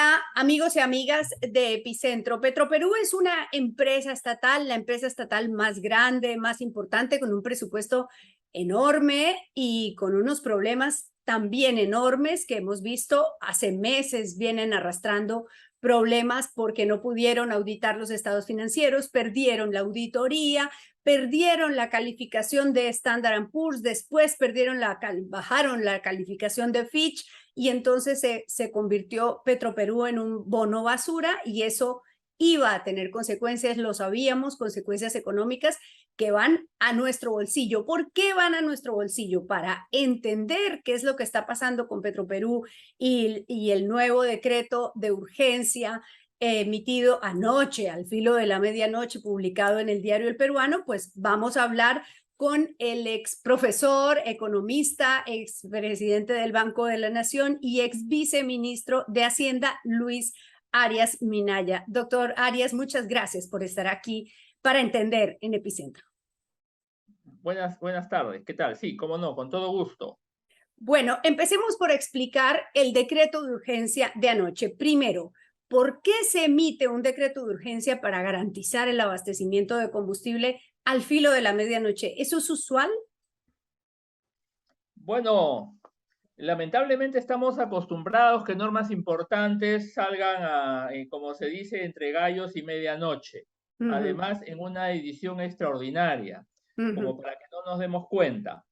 Hola, amigos y amigas de Epicentro. Petroperú es una empresa estatal, la empresa estatal más grande, más importante, con un presupuesto enorme y con unos problemas también enormes que hemos visto hace meses. Vienen arrastrando problemas porque no pudieron auditar los estados financieros, perdieron la auditoría, perdieron la calificación de Standard & Poor's, después bajaron la calificación de Fitch, y entonces se convirtió Petroperú en un bono basura, y eso iba a tener consecuencias, lo sabíamos, consecuencias económicas que van a nuestro bolsillo. ¿Por qué van a nuestro bolsillo? Para entender qué es lo que está pasando con Petroperú y el nuevo decreto de urgencia emitido anoche, al filo de la medianoche, publicado en el Diario El Peruano, pues vamos a hablar con el ex profesor, economista, ex presidente del Banco de la Nación y ex viceministro de Hacienda, Luis Arias Minaya. Doctor Arias, muchas gracias por estar aquí para entender en Epicentro. Buenas tardes, ¿qué tal? Sí, cómo no, con todo gusto. Bueno, empecemos por explicar el decreto de urgencia de anoche. Primero, ¿por qué se emite un decreto de urgencia para garantizar el abastecimiento de combustible al filo de la medianoche? ¿Eso es usual? Bueno, lamentablemente estamos acostumbrados que normas importantes salgan como se dice, entre gallos y medianoche. Además, en una edición extraordinaria, como para que no nos demos cuenta.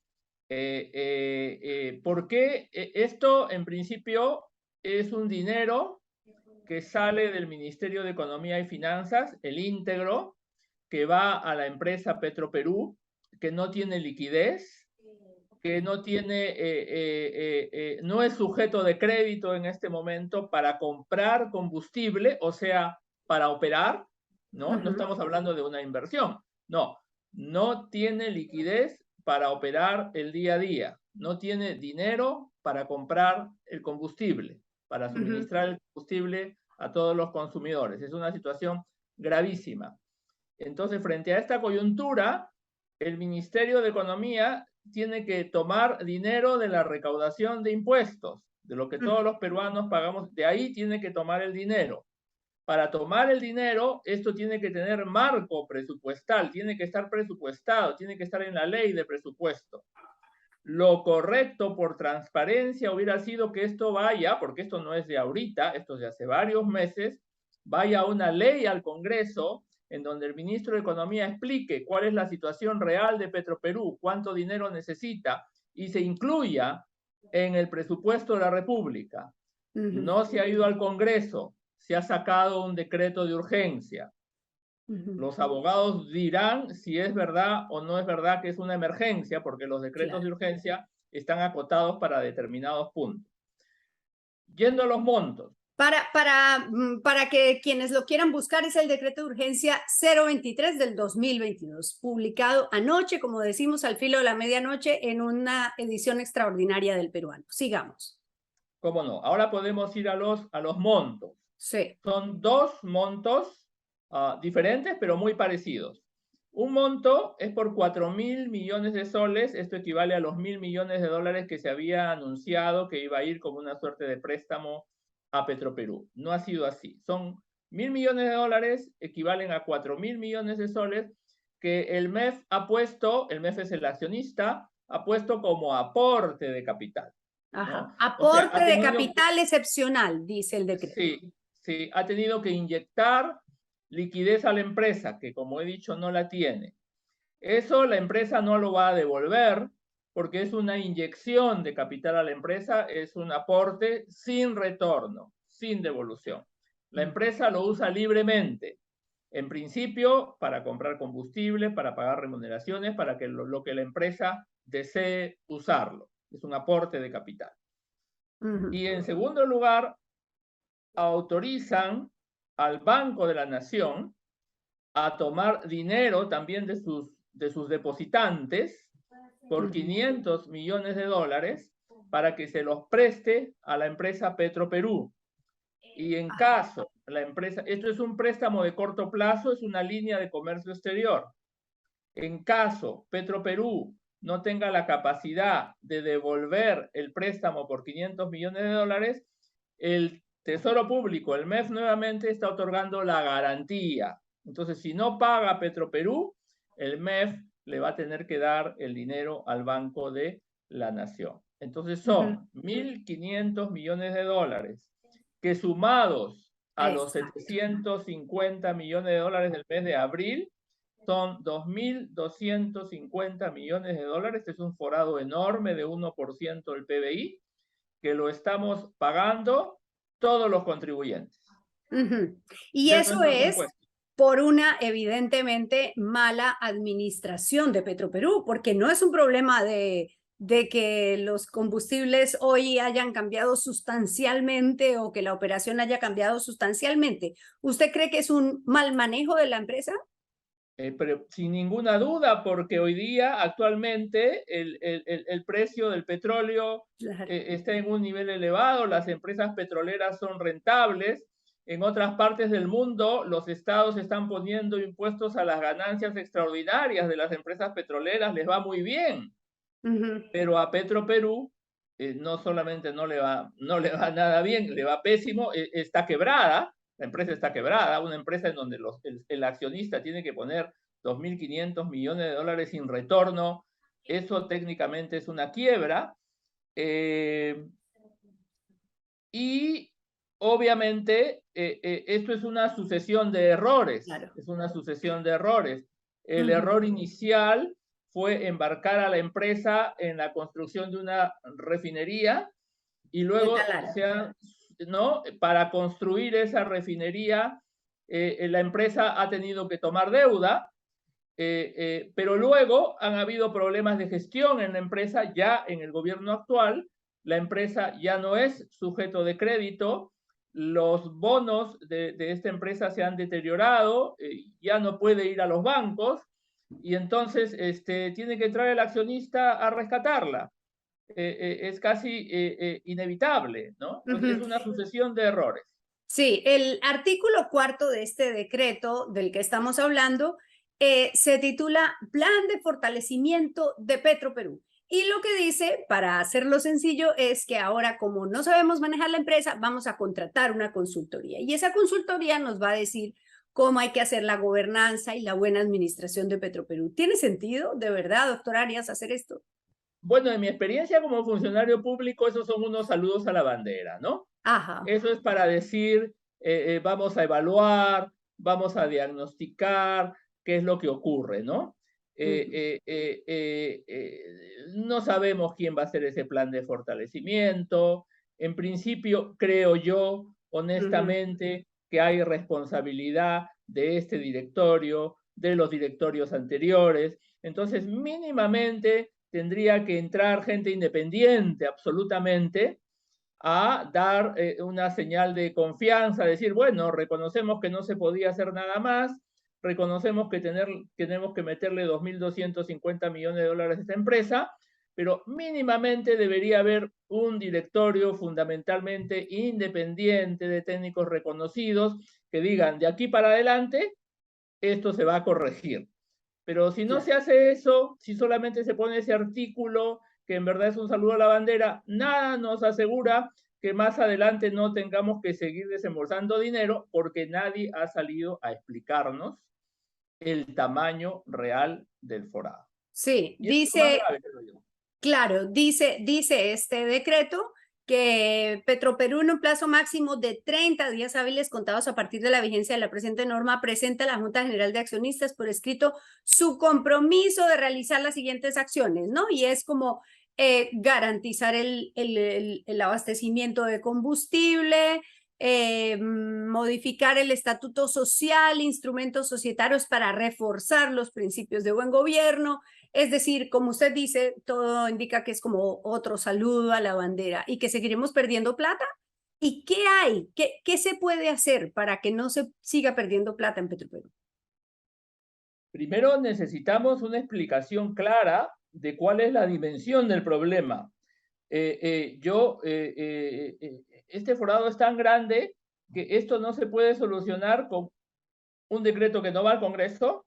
¿Por qué? Esto, en principio, es un dinero que sale del Ministerio de Economía y Finanzas, el íntegro, que va a la empresa Petroperú, que no tiene liquidez, que no tiene, no es sujeto de crédito en este momento para comprar combustible, o sea, para operar, ¿no? No estamos hablando de una inversión, no tiene liquidez para operar el día a día, no tiene dinero para comprar el combustible, para suministrar el combustible a todos los consumidores. Es una situación gravísima. Entonces, frente a esta coyuntura, el Ministerio de Economía tiene que tomar dinero de la recaudación de impuestos, de lo que todos los peruanos pagamos, de ahí tiene que tomar el dinero. Para tomar el dinero, esto tiene que tener marco presupuestal, tiene que estar presupuestado, tiene que estar en la ley de presupuesto. Lo correcto por transparencia hubiera sido que esto vaya, porque esto no es de ahorita, esto es de hace varios meses, vaya una ley al Congreso en donde el ministro de Economía explique cuál es la situación real de Petroperú, cuánto dinero necesita y se incluya en el presupuesto de la República. No se ha ido al Congreso, se ha sacado un decreto de urgencia. Los abogados dirán si es verdad o no es verdad que es una emergencia, porque los decretos de urgencia están acotados para determinados puntos. Yendo a los montos. Para que quienes lo quieran buscar, es el decreto de urgencia 023 del 2022, publicado anoche, como decimos, al filo de la medianoche, en una edición extraordinaria del Peruano. Sigamos. ¿Cómo no? Ahora podemos ir a los montos. Sí. Son dos montos diferentes, pero muy parecidos. Un monto es por 4.000 millones de soles, esto equivale a los 1.000 millones de dólares que se había anunciado que iba a ir como una suerte de préstamo a Petroperú. No ha sido así. Son 1.000 millones de dólares, equivalen a 4.000 millones de soles, que el MEF ha puesto, el MEF es el accionista, ha puesto como aporte de capital. ¿No? Aporte o sea, de capital excepcional, dice el decreto. Sí, ha tenido que inyectar liquidez a la empresa, que como he dicho no la tiene. Eso la empresa no lo va a devolver porque es una inyección de capital a la empresa, es un aporte sin retorno, sin devolución. La empresa lo usa libremente, en principio para comprar combustible, para pagar remuneraciones, para que lo que la empresa desee usarlo. Es un aporte de capital. Y en segundo lugar, autorizan al Banco de la Nación a tomar dinero también de sus depositantes por 500 millones de dólares para que se los preste a la empresa Petroperú. Y en caso, la empresa, esto es un préstamo de corto plazo, es una línea de comercio exterior. En caso Petroperú no tenga la capacidad de devolver el préstamo por 500 millones de dólares, el Tesoro Público, el MEF nuevamente está otorgando la garantía. Entonces, si no paga Petroperú, el MEF le va a tener que dar el dinero al Banco de la Nación. Entonces son 1.500 millones de dólares que sumados a los 750 millones de dólares del mes de abril, son 2.250 millones de dólares. Este es un forado enorme de 1% del PBI, que lo estamos pagando todos los contribuyentes. Y eso es por una evidentemente mala administración de Petroperú, porque no es un problema de que los combustibles hoy hayan cambiado sustancialmente o que la operación haya cambiado sustancialmente. ¿Usted cree que es un mal manejo de la empresa? Pero sin ninguna duda, porque hoy día, actualmente, el precio del petróleo está en un nivel elevado, las empresas petroleras son rentables. En otras partes del mundo, los estados están poniendo impuestos a las ganancias extraordinarias de las empresas petroleras, les va muy bien. Pero a Petroperú no solamente no le va nada bien, le va pésimo, está quebrada. La empresa está quebrada, una empresa en donde el accionista tiene que poner 2.500 millones de dólares sin retorno, eso técnicamente es una quiebra. Y obviamente esto es una sucesión de errores, claro. Es una sucesión de errores. El error inicial fue embarcar a la empresa en la construcción de una refinería y luego ¿no? Para construir esa refinería la empresa ha tenido que tomar deuda, pero luego han habido problemas de gestión en la empresa ya en el gobierno actual. La empresa ya no es sujeto de crédito, los bonos de esta empresa se han deteriorado, ya no puede ir a los bancos y entonces tiene que entrar el accionista a rescatarla. Es casi inevitable, ¿no? Es una sucesión de errores. Sí, el artículo 4 de este decreto del que estamos hablando se titula Plan de Fortalecimiento de Petroperú. Y lo que dice, para hacerlo sencillo, es que ahora, como no sabemos manejar la empresa, vamos a contratar una consultoría. Y esa consultoría nos va a decir cómo hay que hacer la gobernanza y la buena administración de Petroperú. ¿Tiene sentido, de verdad, doctor Arias, hacer esto? Bueno, en mi experiencia como funcionario público, esos son unos saludos a la bandera, ¿no? Ajá. Eso es para decir, vamos a evaluar, vamos a diagnosticar qué es lo que ocurre, ¿no? No sabemos quién va a hacer ese plan de fortalecimiento. En principio, creo yo, honestamente, que hay responsabilidad de este directorio, de los directorios anteriores. Entonces, mínimamente tendría que entrar gente independiente, absolutamente, a dar una señal de confianza, decir, bueno, reconocemos que no se podía hacer nada más, reconocemos que tenemos que meterle 2.250 millones de dólares a esta empresa, pero mínimamente debería haber un directorio fundamentalmente independiente de técnicos reconocidos que digan, de aquí para adelante, esto se va a corregir. Pero si no se hace eso, si solamente se pone ese artículo, que en verdad es un saludo a la bandera, nada nos asegura que más adelante no tengamos que seguir desembolsando dinero porque nadie ha salido a explicarnos el tamaño real del forado. Sí, dice, claro, dice este decreto que Petroperú en un plazo máximo de 30 días hábiles contados a partir de la vigencia de la presente norma presenta a la Junta General de Accionistas por escrito su compromiso de realizar las siguientes acciones, ¿no? Y es como garantizar el abastecimiento de combustible, modificar el estatuto social, instrumentos societarios para reforzar los principios de buen gobierno. Es decir, como usted dice, todo indica que es como otro saludo a la bandera y que seguiremos perdiendo plata. ¿Y qué hay? ¿Qué se puede hacer para que no se siga perdiendo plata en Petroperú? Primero necesitamos una explicación clara de cuál es la dimensión del problema. Este forado es tan grande que esto no se puede solucionar con un decreto que no va al Congreso,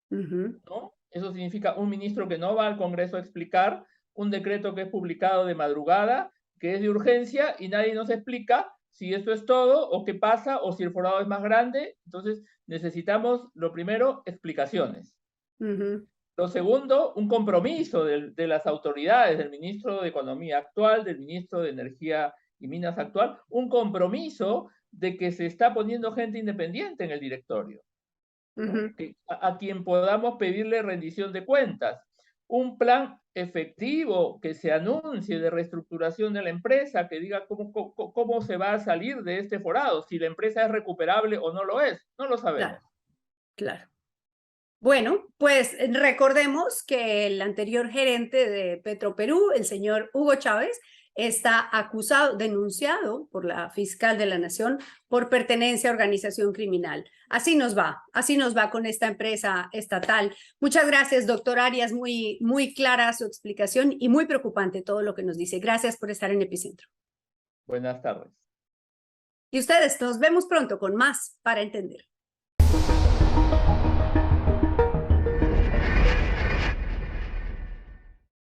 ¿no? Eso significa un ministro que no va al Congreso a explicar, un decreto que es publicado de madrugada, que es de urgencia y nadie nos explica si eso es todo o qué pasa o si el forado es más grande. Entonces necesitamos, lo primero, explicaciones. Lo segundo, un compromiso de las autoridades, del ministro de Economía actual, del ministro de Energía y Minas actual, un compromiso de que se está poniendo gente independiente en el directorio, ¿no? a quien podamos pedirle rendición de cuentas. Un plan efectivo que se anuncie de reestructuración de la empresa, que diga cómo se va a salir de este forado, si la empresa es recuperable o no lo es, no lo sabemos. Claro, claro. Bueno, pues recordemos que el anterior gerente de Petroperú, el señor Hugo Chávez, está acusado, denunciado por la fiscal de la Nación por pertenencia a organización criminal. Así nos va con esta empresa estatal. Muchas gracias, doctor Arias, muy clara su explicación y muy preocupante todo lo que nos dice. Gracias por estar en Epicentro. Buenas tardes. Y ustedes, nos vemos pronto con más para entender.